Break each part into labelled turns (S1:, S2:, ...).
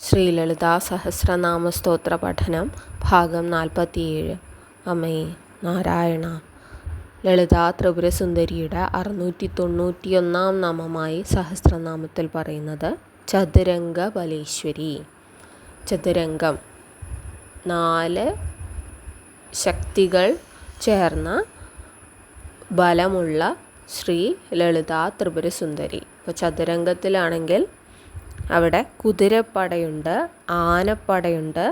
S1: ശ്രീലളിതാ സഹസ്രനാമ സ്തോത്ര പഠനം ഭാഗം 47. അമ്മേ നാരായണ. ലളിതാ ത്രിപുരസുന്ദരിയുടെ 691 നാമമായി സഹസ്രനാമത്തിൽ പറയുന്നത് ചതുരംഗ ബലേശ്വരി. ചതുരംഗം 4 ശക്തികൾ ചേർന്ന ബലമുള്ള ശ്രീ ലളിതാ ത്രിപുരസുന്ദരി. ഇപ്പോൾ ചതുരംഗത്തിലാണെങ്കിൽ അവിടെ കുതിരപ്പടയുണ്ട്, ആനപ്പടയുണ്ട്,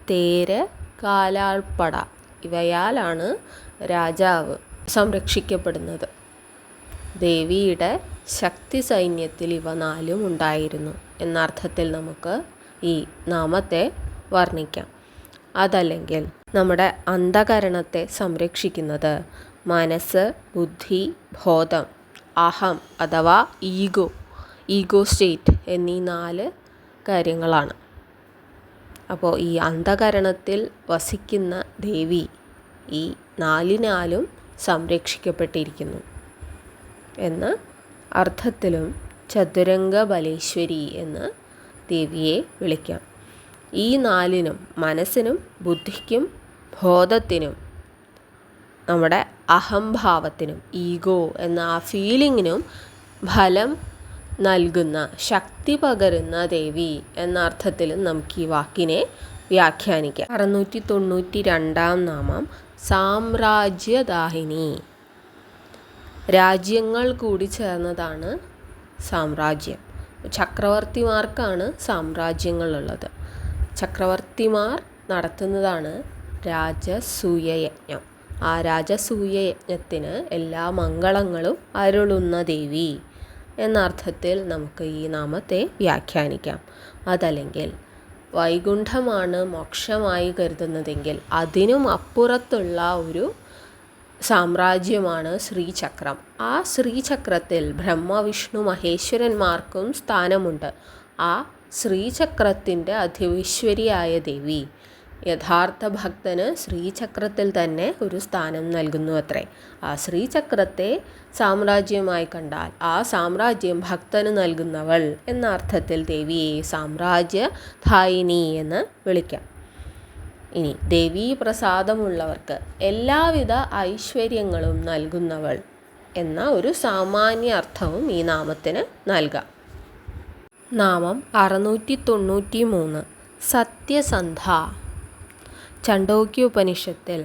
S1: തേര്, കാലാൾപ്പട ഇവയാലാണ് രാജാവ് സംരക്ഷിക്കപ്പെടുന്നത്. ദേവിയുടെ ശക്തി സൈന്യത്തിൽ ഇവ 4 ഉണ്ടായിരുന്നു എന്നർത്ഥത്തിൽ നമുക്ക് ഈ നാമത്തെ വർണ്ണിക്കാം. അതല്ലെങ്കിൽ നമ്മുടെ അന്ധകരണത്തെ സംരക്ഷിക്കുന്നത് മനസ്സ്, ബുദ്ധി, ബോധം, അഹം അഥവാ ഈഗോ സ്റ്റേറ്റ് എന്നീ 4 കാര്യങ്ങളാണ്. അപ്പോൾ ഈ അന്ധകരണത്തിൽ വസിക്കുന്ന ദേവി ഈ 4നാലും സംരക്ഷിക്കപ്പെട്ടിരിക്കുന്നു എന്ന അർത്ഥത്തിലും ചതുരംഗ ബലേശ്വരി എന്ന് ദേവിയെ വിളിക്കാം. ഈ 4നും മനസ്സിനും ബുദ്ധിക്കും ബോധത്തിനും നമ്മുടെ അഹംഭാവത്തിനും ഈഗോ എന്ന ആ ഫീലിങ്ങിനും ഫലം നൽകുന്ന, ശക്തി പകരുന്ന ദേവി എന്ന അർത്ഥത്തിലും നമുക്ക് ഈ വാക്കിനെ വ്യാഖ്യാനിക്കാം. 692 നാമം സാമ്രാജ്യദാഹിനി. രാജ്യങ്ങൾ കൂടി ചേർന്നതാണ് സാമ്രാജ്യം. ചക്രവർത്തിമാർക്കാണ് സാമ്രാജ്യങ്ങളുള്ളത്. ചക്രവർത്തിമാർ നടത്തുന്നതാണ് രാജസൂയയജ്ഞം. ആ രാജസൂയയജ്ഞത്തിന് എല്ലാ മംഗളങ്ങളും അരുളുന്ന ദേവി എന്ന അർത്ഥത്തിൽ നമുക്ക് ഈ നാമത്തെ വ്യാഖ്യാനിക്കാം. അതല്ലെങ്കിൽ വൈകുണ്ഠമാണ് മോക്ഷമായി കരുതുന്നതെങ്കിൽ അതിനും അപ്പുറത്തുള്ള ഒരു സാമ്രാജ്യമാണ് ശ്രീചക്രം. ആ ശ്രീചക്രത്തിൽ ബ്രഹ്മ, വിഷ്ണു, മഹേശ്വരന്മാർക്കും സ്ഥാനമുണ്ട്. ആ ശ്രീചക്രത്തിൻ്റെ അധിവിശ്വരിയായ ദേവി യഥാർത്ഥ ഭക്തന് ശ്രീചക്രത്തിൽ തന്നെ ഒരു സ്ഥാനം നൽകുന്നു അത്രേ. ആ ശ്രീചക്രത്തെ സാമ്രാജ്യമായി കണ്ടാൽ ആ സാമ്രാജ്യം ഭക്തന് നൽകുന്നവൾ എന്ന അർത്ഥത്തിൽ ദേവിയെ സാമ്രാജ്യദായിനി എന്ന് വിളിക്കാം. ഇനി ദേവീ പ്രസാദമുള്ളവർക്ക് എല്ലാവിധ ഐശ്വര്യങ്ങളും നൽകുന്നവൾ എന്ന ഒരു സാമാന്യ അർത്ഥവും ഈ നാമത്തിന് നൽകാം. നാമം 693 സത്യസന്ധ. ചണ്ഡോക്യോപനിഷത്തിൽ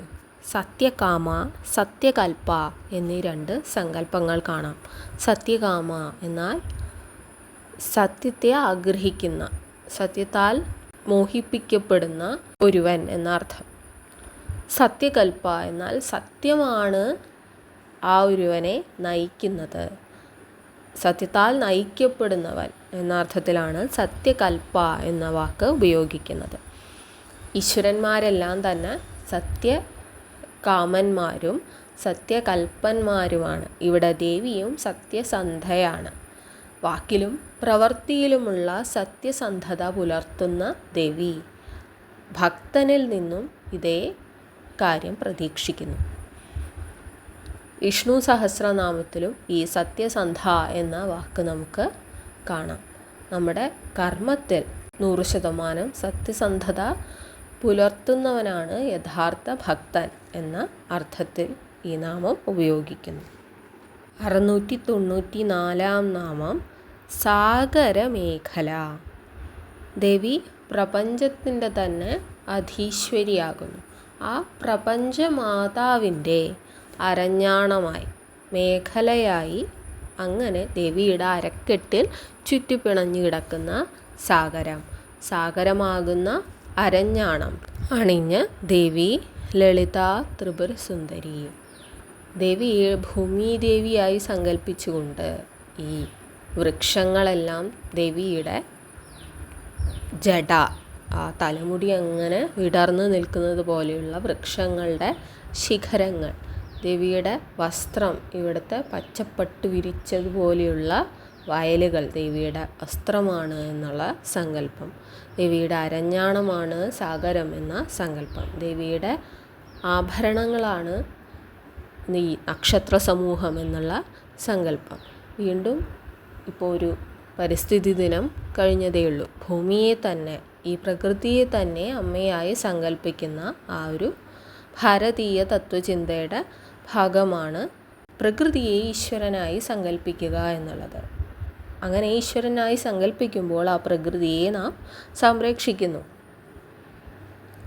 S1: സത്യകാമ, സത്യകൽപ്പ എന്നീ 2 സങ്കല്പങ്ങൾ കാണാം. സത്യകാമ എന്നാൽ സത്യത്തെ ആഗ്രഹിക്കുന്ന, സത്യത്താൽ മോഹിപ്പിക്കപ്പെടുന്ന ഒരുവൻ എന്നർത്ഥം. സത്യകൽപ്പ എന്നാൽ സത്യമാണ് ആ ഒരുവനെ നയിക്കുന്നത്, സത്യത്താൽ നയിക്കപ്പെടുന്നവൻ എന്ന അർത്ഥത്തിലാണ് സത്യകൽപ്പ എന്ന വാക്ക് ഉപയോഗിക്കുന്നത്. ഈശ്വരന്മാരെല്ലാം തന്നെ സത്യകാമന്മാരും സത്യകൽപ്പന്മാരുമാണ്. ഇവിടെ ദേവിയും സത്യസന്ധയാണ്. വാക്കിലും പ്രവൃത്തിയിലുമുള്ള സത്യസന്ധത പുലർത്തുന്ന ദേവി ഭക്തനിൽ നിന്നും ഇതേ കാര്യം പ്രതീക്ഷിക്കുന്നു. വിഷ്ണു സഹസ്രനാമത്തിലും ഈ സത്യസന്ധ എന്ന വാക്ക് നമുക്ക് കാണാം. നമ്മുടെ കർമ്മത്തിൽ 100% സത്യസന്ധത പുലർത്തുന്നവനാണ് യഥാർത്ഥ ഭക്തൻ എന്ന അർത്ഥത്തിൽ ഈ നാമം ഉപയോഗിക്കുന്നു. 694 നാമം സാഗരമേഖല. ദേവി പ്രപഞ്ചത്തിൻ്റെ തന്നെ അധീശ്വരിയാകുന്നു. ആ പ്രപഞ്ചമാതാവിൻ്റെ അരഞ്ഞാണമായി, മേഖലയായി, അങ്ങനെ ദേവിയുടെ അരക്കെട്ടിൽ ചുറ്റിപ്പിണഞ്ഞു കിടക്കുന്ന സാഗരമാകുന്ന അരഞ്ഞാണം അണിഞ്ഞ് ദേവി ലളിതാ ത്രിപുരസുന്ദരി. ദേവിയെ ഭൂമിദേവിയായി സങ്കല്പിച്ചുകൊണ്ട് ഈ വൃക്ഷങ്ങളെല്ലാം ദേവിയുടെ ജട, ആ തലമുടി അങ്ങനെ വിടർന്നു നിൽക്കുന്നത് പോലെയുള്ള വൃക്ഷങ്ങളുടെ ശിഖരങ്ങൾ, ദേവിയുടെ വസ്ത്രം, ഇവിടുത്തെ പച്ചപ്പട്ട് വിരിച്ചതുപോലെയുള്ള വയലുകൾ ദേവിയുടെ വസ്ത്രമാണ് എന്നുള്ള സങ്കല്പം. ദേവിയുടെ അരഞ്ഞാണമാണ് സാഗരം എന്ന സങ്കല്പം. ദേവിയുടെ ആഭരണങ്ങളാണ് ഈ നക്ഷത്ര സമൂഹം എന്നുള്ള സങ്കല്പം. വീണ്ടും ഇപ്പോൾ ഒരു പരിസ്ഥിതി ദിനം കഴിഞ്ഞതേയുള്ളൂ. ഭൂമിയെ തന്നെ ഈ പ്രകൃതിയെ തന്നെ അമ്മയായി സങ്കല്പിക്കുന്ന ആ ഒരു ഭാരതീയ തത്വചിന്തയുടെ ഭാഗമാണ് പ്രകൃതിയെ ഈശ്വരനായി സങ്കല്പിക്കുക എന്നുള്ളത്. അങ്ങനെ ഈശ്വരനായി സങ്കല്പിക്കുമ്പോൾ ആ പ്രകൃതിയെ നാം സംരക്ഷിക്കുന്നു.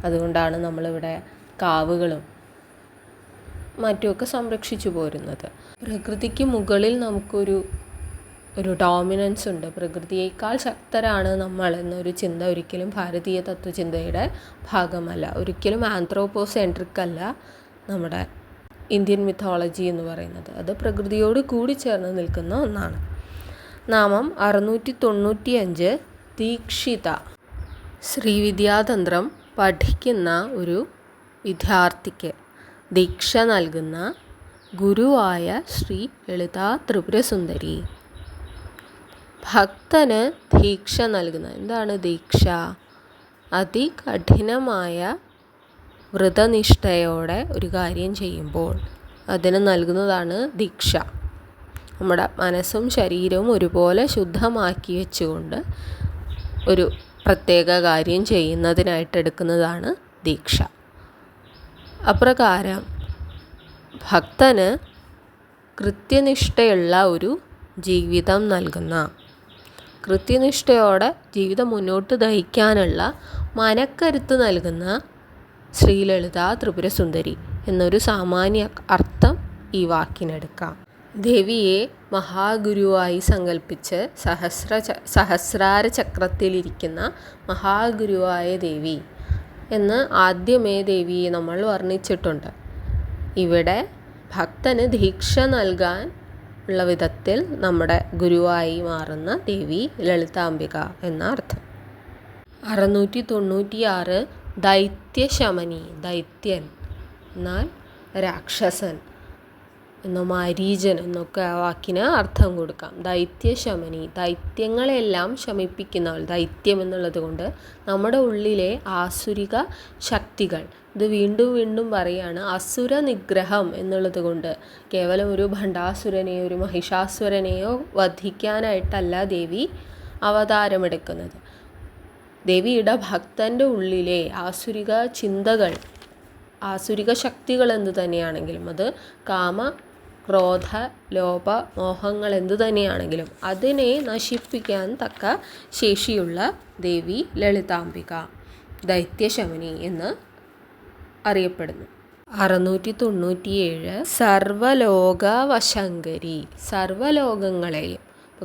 S1: അതുകൊണ്ടാണ് നമ്മളിവിടെ കാവുകളും മറ്റുമൊക്കെ സംരക്ഷിച്ചു പോരുന്നത്. പ്രകൃതിക്ക് മുകളിൽ നമുക്കൊരു ഡോമിനൻസ് ഉണ്ട്. പ്രകൃതിയേക്കാൾ ശക്തരാണ് നമ്മൾ എന്നൊരു ചിന്ത ഒരിക്കലും ഭാരതീയ തത്വചിന്തയുടെ ഭാഗമല്ല. ഒരിക്കലും ആന്ത്രോപോസെൻട്രിക് അല്ല നമ്മുടെ ഇന്ത്യൻ മിത്തോളജി എന്ന് പറയുന്നത്. അത് പ്രകൃതിയോട് കൂടി ചേർന്ന് നിൽക്കുന്ന ഒന്നാണ്. നാമം 695. ദീക്ഷിത. ശ്രീവിദ്യാതന്ത്രം പഠിക്കുന്ന ഒരു വിദ്യാർത്ഥിക്ക് ദീക്ഷ നൽകുന്ന ഗുരുവായ ശ്രീ ലളിതാ ത്രിപുരസുന്ദരി. ഭക്തന് ദീക്ഷ നൽകുന്ന, എന്താണ് ദീക്ഷ? അതികഠിനമായ വ്രതനിഷ്ഠയോടെ ഒരു കാര്യം ചെയ്യുമ്പോൾ അതിന് നൽകുന്നതാണ് ദീക്ഷ. നമ്മുടെ മനസ്സും ശരീരവും ഒരുപോലെ ശുദ്ധമാക്കി വെച്ചുകൊണ്ട് ഒരു പ്രത്യേക കാര്യം ചെയ്യുന്നതിനായിട്ട് എടുക്കുന്നതാണ് ദീക്ഷ. അപ്രകാരം ഭക്തന് കൃത്യനിഷ്ഠയുള്ള ഒരു ജീവിതം നൽകുന്ന, കൃത്യനിഷ്ഠയോടെ ജീവിതം മുന്നോട്ട് നയിക്കാനുള്ള മനക്കരുത്ത് നൽകുന്ന ശ്രീ ലളിതാ ത്രിപുരസുന്ദരി എന്നൊരു സാമാന്യ അർത്ഥം ഈ വാക്കിനെടുക്കാം. ദേവിയെ മഹാഗുരുവായി സങ്കല്പിച്ച് സഹസ്രാര ചക്രത്തിലിരിക്കുന്ന മഹാഗുരുവായ ദേവി എന്ന് ആദ്യമേ ദേവിയെ നമ്മൾ വർണ്ണിച്ചിട്ടുണ്ട്. ഇവിടെ ഭക്തന് ദീക്ഷ നൽകാൻ ഉള്ള വിധത്തിൽ നമ്മുടെ ഗുരുവായി മാറുന്ന ദേവി ലളിതാംബിക എന്ന അർത്ഥം. 696. ദൈത്യശമനി. ദൈത്യൻ എന്നാൽ രാക്ഷസൻ എന്നോ മാരീചൻ എന്നൊക്കെ ആ വാക്കിന് അർത്ഥം കൊടുക്കാം. ദൈത്യശമനി, ദൈത്യങ്ങളെല്ലാം ശമിപ്പിക്കുന്നവൾ. ദൈത്യം എന്നുള്ളത് കൊണ്ട് നമ്മുടെ ഉള്ളിലെ ആസുരിക ശക്തികൾ, ഇത് വീണ്ടും വീണ്ടും പറയുകയാണ്. അസുര നിഗ്രഹം എന്നുള്ളത് കൊണ്ട് കേവലം ഒരു ഭണ്ഡാസുരനെയോ ഒരു മഹിഷാസുരനെയോ വധിക്കാനായിട്ടല്ല ദേവി അവതാരമെടുക്കുന്നത്. ദേവിയുടെ ഭക്തൻ്റെ ഉള്ളിലെ ആസുരിക ചിന്തകൾ, ആസുരിക ശക്തികൾ എന്തു തന്നെയാണെങ്കിലും, അത് കാമ ക്രോധ ലോഭ മോഹങ്ങൾ എന്തു തന്നെയാണെങ്കിലും അതിനെ നശിപ്പിക്കാൻ തക്ക ശേഷിയുള്ള ദേവി ലളിതാംബിക, ദൈത്യശമനി എന്ന് അറിയപ്പെടുന്നു. 697. സർവലോകവശങ്കരി. സർവലോകങ്ങളെയും,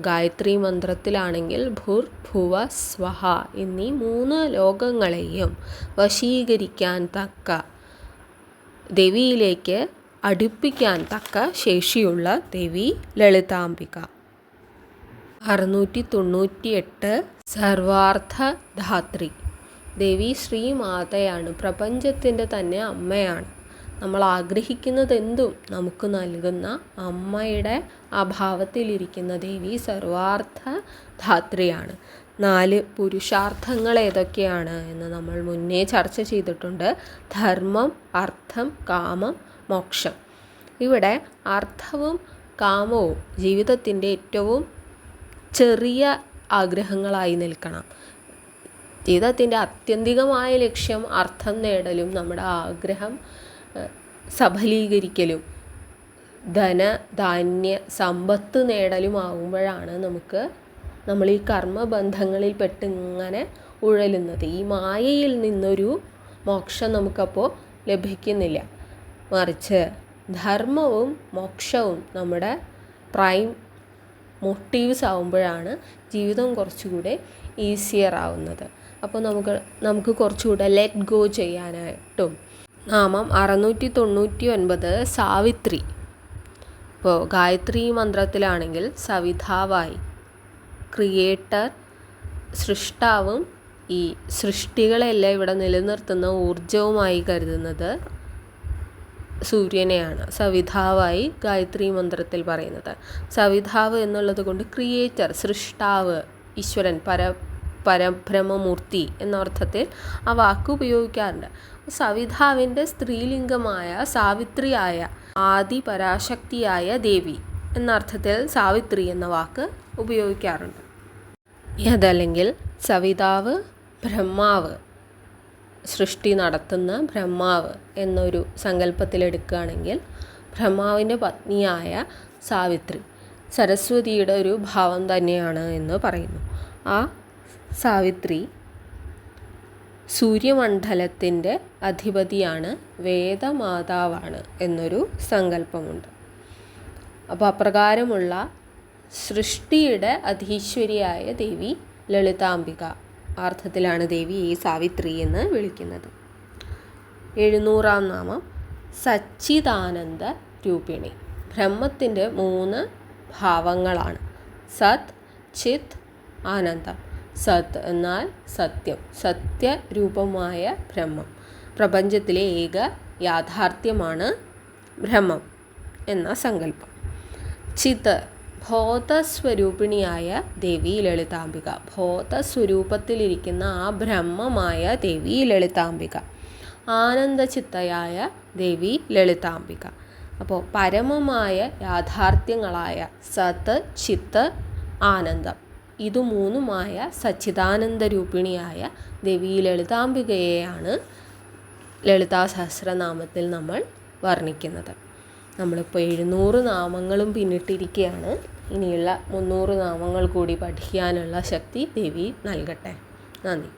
S1: ഗായത്രി മന്ത്രത്തിലാണെങ്കിൽ ഭുർ ഭുവ സ്വഹ എന്നീ 3 ലോകങ്ങളെയും വശീകരിക്കാൻ തക്ക, ദേവിയിലേക്ക് അടുപ്പിക്കാൻ തക്ക ശേഷിയുള്ള ദേവി ലളിതാംബിക. 698. സർവാർത്ഥധാത്രി. ദേവി ശ്രീമാതയാണ്, പ്രപഞ്ചത്തിൻ്റെ തന്നെ അമ്മയാണ്. നമ്മൾ ആഗ്രഹിക്കുന്നതെന്തും നമുക്ക് നൽകുന്ന അമ്മയുടെ അഭാവത്തിലിരിക്കുന്ന ദേവി സർവാർത്ഥധാത്രിയാണ്. 4 പുരുഷാർത്ഥങ്ങൾ ഏതൊക്കെയാണ് എന്ന് നമ്മൾ മുന്നേ ചർച്ച ചെയ്തിട്ടുണ്ട്. ധർമ്മം, അർത്ഥം, കാമം, മോക്ഷം. ഇവിടെ അർത്ഥവും കാമവും ജീവിതത്തിൻ്റെ ഏറ്റവും ചെറിയ ആഗ്രഹങ്ങളായി നിൽക്കണം. ജീവിതത്തിൻ്റെ ആത്യന്തികമായ ലക്ഷ്യം അർത്ഥം നേടലും നമ്മുടെ ആഗ്രഹം സഫലീകരിക്കലും ധനധാന്യ സമ്പത്ത് നേടലുമാകുമ്പോഴാണ് നമ്മൾ ഈ കർമ്മബന്ധങ്ങളിൽ പെട്ടിങ്ങനെ ഉഴലുന്നത്. ഈ മായയിൽ നിന്നൊരു മോക്ഷം നമുക്കപ്പോൾ ലഭിക്കുന്നില്ല. മറിച്ച് ധർമ്മവും മോക്ഷവും നമ്മുടെ പ്രൈം മോട്ടീവ്സ് ആവുമ്പോഴാണ് ജീവിതം കുറച്ചുകൂടെ ഈസിയർ ആവുന്നത്. അപ്പോൾ നമുക്ക് കുറച്ചുകൂടെ ലെറ്റ് ഗോ ചെയ്യാനായിട്ടും. നാമം 699. സാവിത്രി. ഇപ്പോൾ ഗായത്രി മന്ത്രത്തിലാണെങ്കിൽ സവിധാവായി, ക്രിയേറ്റർ, സൃഷ്ടാവും ഈ സൃഷ്ടികളെല്ലാം ഇവിടെ നിലനിർത്തുന്ന ഊർജവുമായി കരുതുന്നത് സൂര്യനെയാണ്. സവിധാവായി ഗായത്രി മന്ത്രത്തിൽ പറയുന്നത്. സവിധാവ് എന്നുള്ളത് കൊണ്ട് ക്രിയേറ്റർ, സൃഷ്ടാവ്, ഈശ്വരൻ, പരബ്രഹ്മമൂർത്തി എന്ന അർത്ഥത്തിൽ ആ വാക്ക് ഉപയോഗിക്കാറുണ്ട്. സവിധാവിൻ്റെ സ്ത്രീലിംഗമായ സാവിത്രിയായ, ആദി പരാശക്തിയായ ദേവി എന്ന അർത്ഥത്തിൽ സാവിത്രി എന്ന വാക്ക് ഉപയോഗിക്കാറുണ്ട്. അതല്ലെങ്കിൽ സവിതാവ് ബ്രഹ്മാവ്, സൃഷ്ടി നടത്തുന്ന ബ്രഹ്മാവ് എന്നൊരു സങ്കല്പത്തിലെടുക്കുകയാണെങ്കിൽ ബ്രഹ്മാവിൻ്റെ പത്നിയായ സാവിത്രി സരസ്വതിയുടെ ഒരു ഭാവം തന്നെയാണ് എന്ന് പറയുന്നു. ആ സാവിത്രി സൂര്യമണ്ഡലത്തിൻ്റെ അധിപതിയാണ്, വേദമാതാവാണ് എന്നൊരു സങ്കല്പമുണ്ട്. അപ്പോൾ അപ്രകാരമുള്ള സൃഷ്ടിയുടെ അധീശ്വരിയായ ദേവി ലളിതാംബിക അർത്ഥത്തിലാണ് ദേവിയെ സാവിത്രി എന്ന് വിളിക്കുന്നത്. 700-ാം നാമം സച്ചിദാനന്ദ രൂപിണി. ബ്രഹ്മത്തിൻ്റെ 3 ഭാവങ്ങളാണ്: സത്, ചിത്, ആനന്ദം. സത് എന്നാൽ സത്യം, സത്യരൂപമായ ബ്രഹ്മം. പ്രപഞ്ചത്തിലെ ഏക യാഥാർത്ഥ്യമാണ് ബ്രഹ്മം എന്ന സങ്കല്പം. ചിത്, ബോധസ്വരൂപിണിയായ ദേവി ലളിതാംബിക. ബോധസ്വരൂപത്തിലിരിക്കുന്ന ആ ബ്രഹ്മമായ ദേവി ലളിതാംബിക. ആനന്ദചിത്തയായ ദേവി ലളിതാംബിക. അപ്പോൾ പരമമായ യാഥാർത്ഥ്യങ്ങളായ സത്, ചിത്ത്, ആനന്ദം, ഇത് 3മായ സച്ചിദാനന്ദരൂപിണിയായ ദേവി ലളിതാംബികയെയാണ് ലളിതാ സഹസ്രനാമത്തിൽ നമ്മൾ വർണ്ണിക്കുന്നത്. നമ്മളിപ്പോൾ 700 നാമങ്ങളും പിന്നിട്ടിരിക്കുകയാണ്. ഇനിയുള്ള 300 നാമങ്ങൾ കൂടി പഠിക്കാനുള്ള ശക്തി ദേവി നൽകട്ടെ. നന്ദി.